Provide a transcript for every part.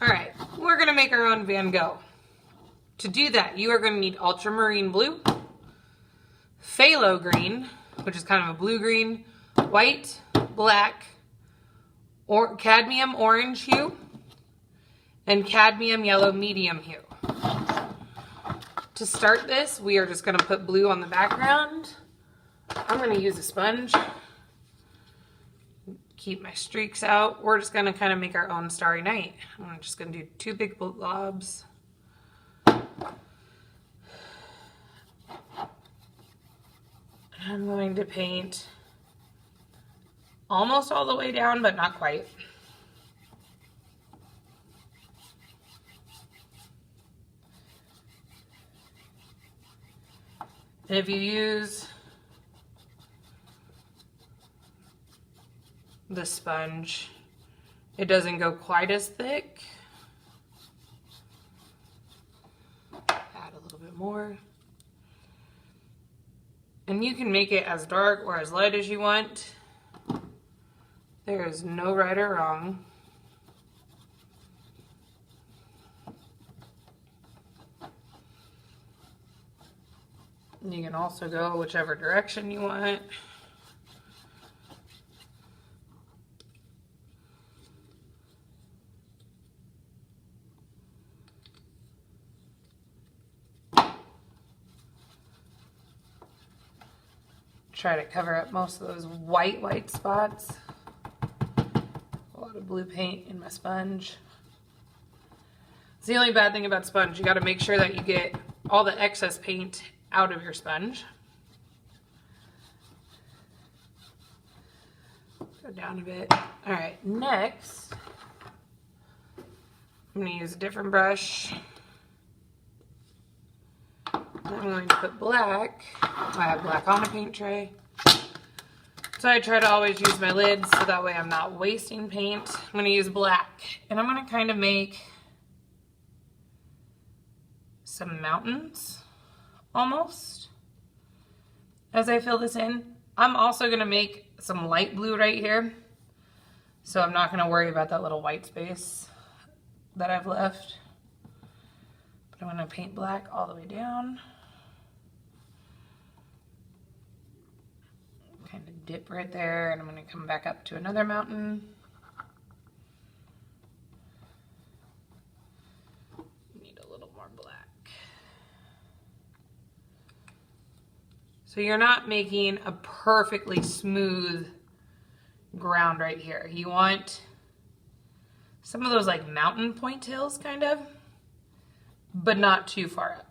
All right, we're gonna make our own Van Gogh. To do that, you are gonna need ultramarine blue, phthalo green, which is kind of a blue-green, white, black, or cadmium orange hue, and cadmium yellow medium hue. To start this, we are just gonna put blue on the background. I'm gonna use a sponge. Keep my streaks out. We're just gonna kind of make our own Starry Night. I'm just gonna do 2 big blobs. I'm going to paint almost all the way down, but not quite. And if you use the sponge, it doesn't go quite as thick. Add a little bit more. And you can make it as dark or as light as you want. There is no right or wrong. And you can also go whichever direction you want. Try to cover up most of those white spots. A lot of blue paint in my sponge. It's the only bad thing about sponge. You got to make sure that you get all the excess paint out of your sponge. Go down a bit. All right, next, I'm going to use a different brush. I'm going to put black. I have black on a paint tray. So I try to always use my lids so that way I'm not wasting paint. I'm going to use black. And I'm going to kind of make some mountains almost as I fill this in. I'm also going to make some light blue right here. So I'm not going to worry about that little white space that I've left. But I'm going to paint black all the way down. Kind of dip right there, and I'm going to come back up to another mountain. Need a little more black. So you're not making a perfectly smooth ground right here. You want some of those like mountain point hills kind of, but not too far up.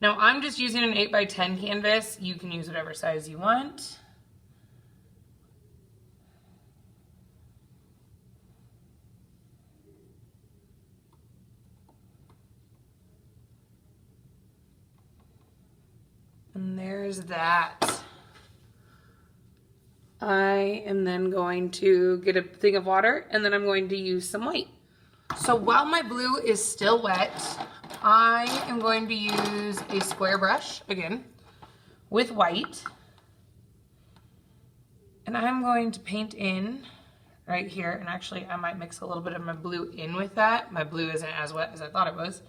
Now I'm just using an 8x10 canvas. You can use whatever size you want. And there's that. I am then going to get a thing of water, and then I'm going to use some white. So while my blue is still wet, I am going to use a square brush, again, with white. And I'm going to paint in right here. And actually, I might mix a little bit of my blue in with that. My blue isn't as wet as I thought it was.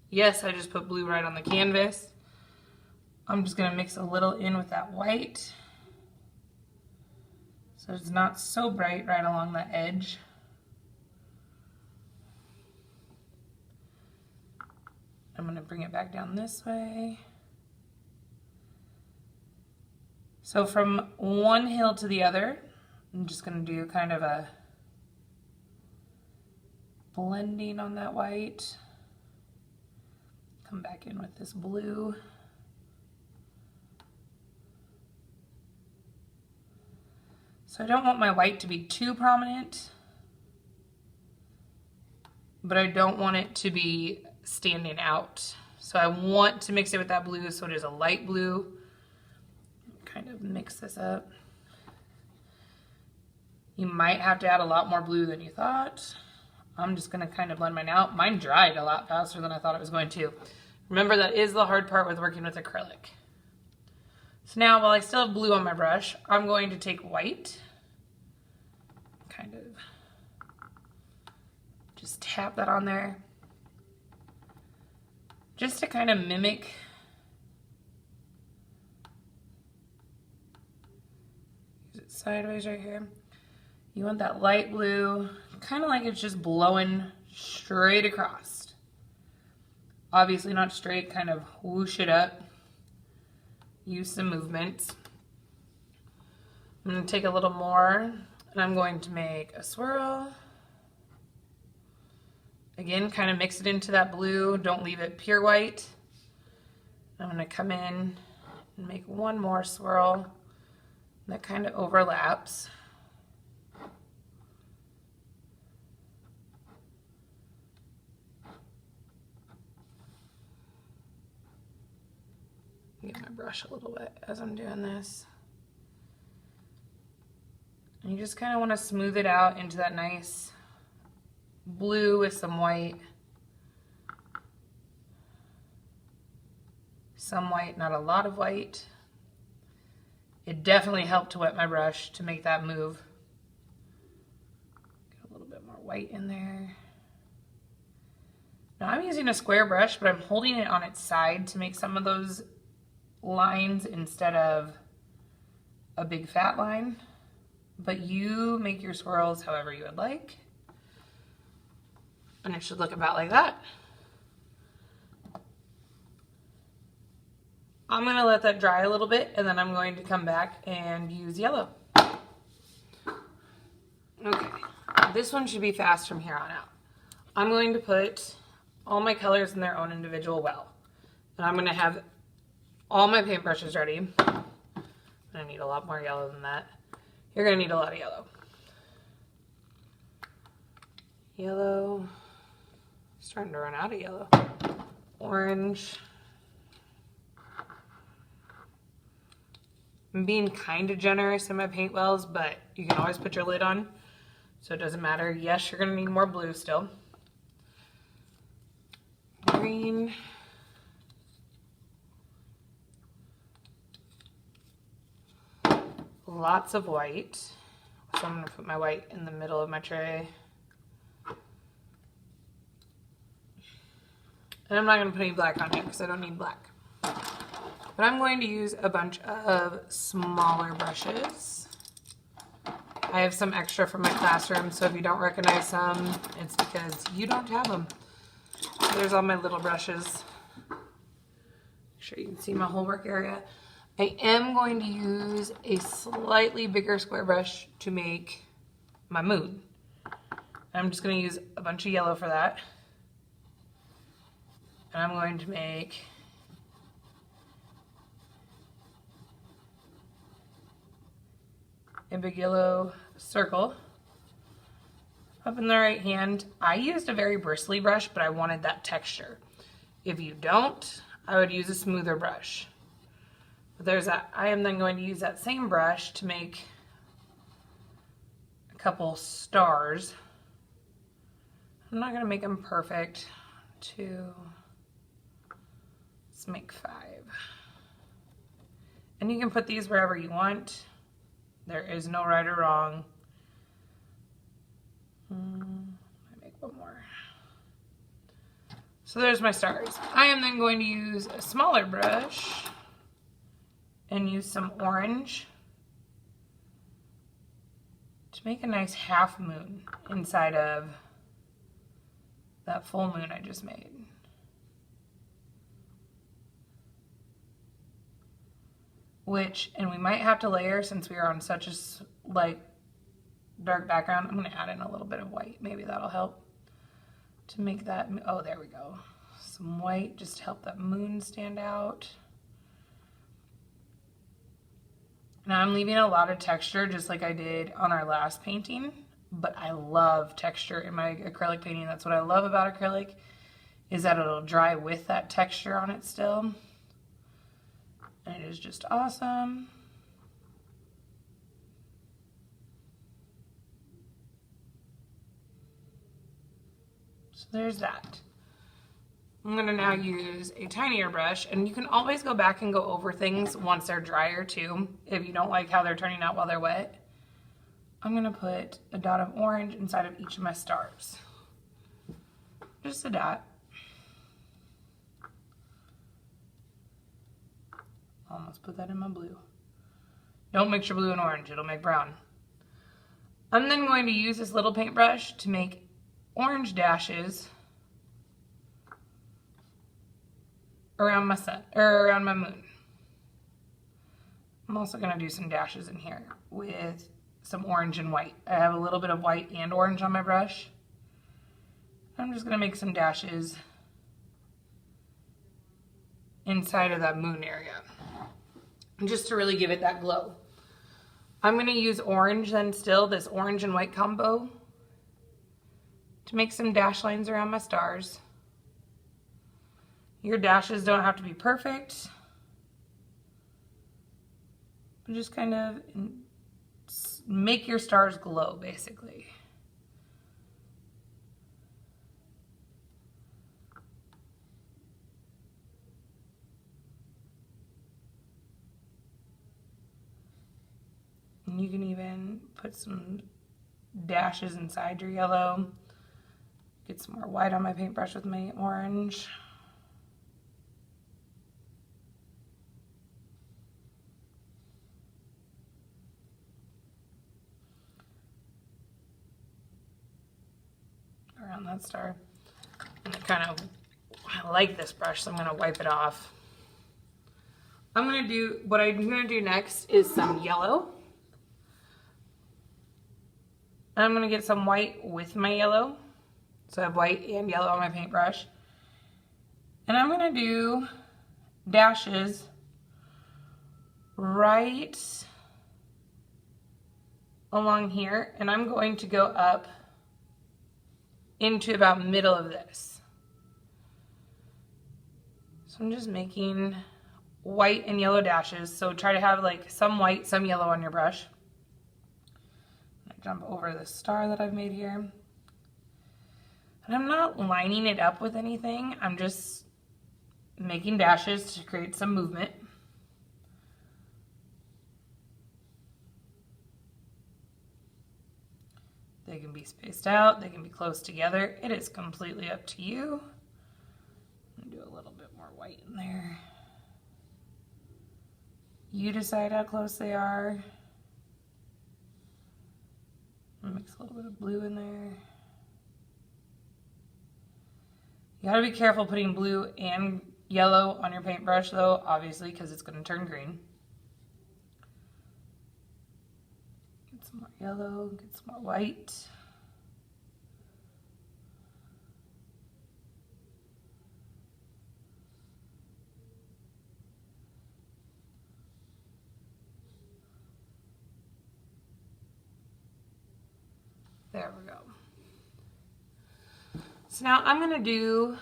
Yes, I just put blue right on the canvas. I'm just gonna mix a little in with that white, so it's not so bright right along the edge. I'm gonna bring it back down this way. So from one hill to the other, I'm just gonna do kind of a blending on that white. Come back in with this blue. So I don't want my white to be too prominent, but I don't want it to be standing out. So I want to mix it with that blue so it is a light blue. Kind of mix this up. You might have to add a lot more blue than you thought. I'm just gonna kind of blend mine out. Mine dried a lot faster than I thought it was going to. Remember, that is the hard part with working with acrylic. So now, while I still have blue on my brush, I'm going to take white kind of just tap that on there. Just to kind of mimic use it sideways right here. You want that light blue, kind of like it's just blowing straight across. Obviously not straight, kind of whoosh it up. Use some movements. I'm going to take a little more and I'm going to make a swirl. Again, kind of mix it into that blue. Don't leave it pure white. I'm going to come in and make one more swirl that kind of overlaps. Get my brush a little wet as I'm doing this. And you just kind of want to smooth it out into that nice blue with some white. Some white, not a lot of white. It definitely helped to wet my brush to make that move. Get a little bit more white in there. Now I'm using a square brush, but I'm holding it on its side to make some of those lines instead of a big fat line. But you make your swirls however you would like. And it should look about like that. I'm going to let that dry a little bit and then I'm going to come back and use yellow. Okay, this one should be fast from here on out. I'm going to put all my colors in their own individual well. And I'm going to have all my paintbrushes ready. I need a lot more yellow than that. You're going to need a lot of yellow. Yellow. Starting to run out of yellow. Orange. I'm being kind of generous in my paint wells, but you can always put your lid on, so it doesn't matter. Yes, you're going to need more blue still. Green. Lots of white. So I'm going to put my white in the middle of my tray. And I'm not going to put any black on here because I don't need black. But I'm going to use a bunch of smaller brushes. I have some extra from my classroom, so if you don't recognize some, it's because you don't have them. So there's all my little brushes. Make sure you can see my whole work area. I am going to use a slightly bigger square brush to make my moon. I'm just going to use a bunch of yellow for that. And I'm going to make a big yellow circle up in the right hand. I used a very bristly brush, but I wanted that texture. If you don't, I would use a smoother brush. But there's that. I am then going to use that same brush to make a couple stars. I'm not going to make them perfect. 2. Let's make 5. And you can put these wherever you want. There is no right or wrong. I make one more. So there's my stars. I am then going to use a smaller brush and use some orange to make a nice half moon inside of that full moon I just made. And we might have to layer since we are on such a dark background. I'm going to add in a little bit of white. Maybe that'll help to make that. Oh, there we go. Some white just to help that moon stand out. Now I'm leaving a lot of texture just like I did on our last painting, but I love texture in my acrylic painting. That's what I love about acrylic, is that it'll dry with that texture on it still. And it is just awesome. So there's that. I'm going to now use a tinier brush, and you can always go back and go over things once they're drier too, if you don't like how they're turning out while they're wet. I'm gonna put a dot of orange inside of each of my stars. Just a dot. Almost put that in my blue. Don't mix your blue and orange, it'll make brown. I'm then going to use this little paintbrush to make orange dashes around my sun, or around my moon. I'm also gonna do some dashes in here with some orange and white. I have a little bit of white and orange on my brush. I'm just gonna make some dashes inside of that moon area, just to really give it that glow. I'm gonna use orange then still, this orange and white combo, to make some dash lines around my stars. Your dashes don't have to be perfect, but just kind of make your stars glow, basically. And you can even put some dashes inside your yellow. Get some more white on my paintbrush with my orange. Around that star. And I like this brush, so I'm gonna wipe it off. What I'm gonna do next is some yellow. I'm gonna get some white with my yellow. So I have white and yellow on my paintbrush. And I'm gonna do dashes right along here. And I'm going to go up into about middle of this. So I'm just making white and yellow dashes. So try to have like some white, some yellow on your brush. Jump over the star that I've made here. And I'm not lining it up with anything. I'm just making dashes to create some movement. They can be spaced out, they can be close together. It is completely up to you. I'm gonna do a little bit more white in there. You decide how close they are. Mix a little bit of blue in there. You gotta be careful putting blue and yellow on your paintbrush though, obviously, because it's gonna turn green. Get some more yellow, get some more white. There we go. So now I'm gonna do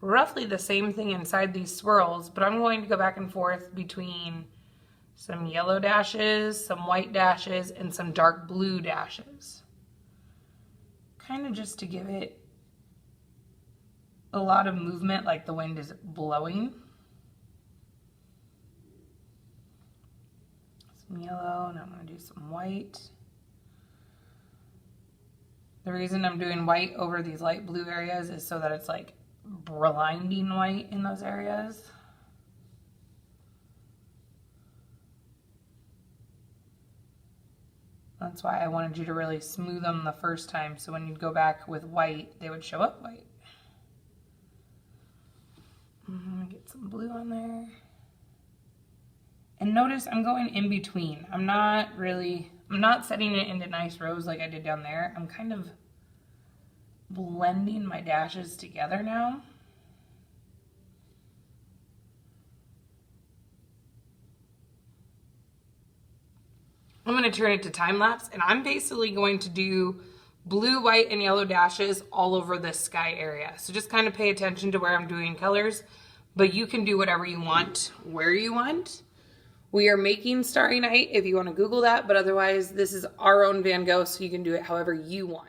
roughly the same thing inside these swirls, but I'm going to go back and forth between some yellow dashes, some white dashes, and some dark blue dashes. Kind of just to give it a lot of movement, like the wind is blowing. Some yellow, and I'm gonna do some white. The reason I'm doing white over these light blue areas is so that it's like blinding white in those areas. That's why I wanted you to really smooth them the first time, so when you go back with white, they would show up white. I'm gonna get some blue on there. And notice I'm going in between. I'm not setting it into nice rows like I did down there. I'm kind of blending my dashes together now. I'm going to turn it to time lapse, and I'm basically going to do blue, white, and yellow dashes all over this sky area. So just kind of pay attention to where I'm doing colors, but you can do whatever you want, where you want. We are making Starry Night if you want to Google that, but otherwise this is our own Van Gogh, so you can do it however you want.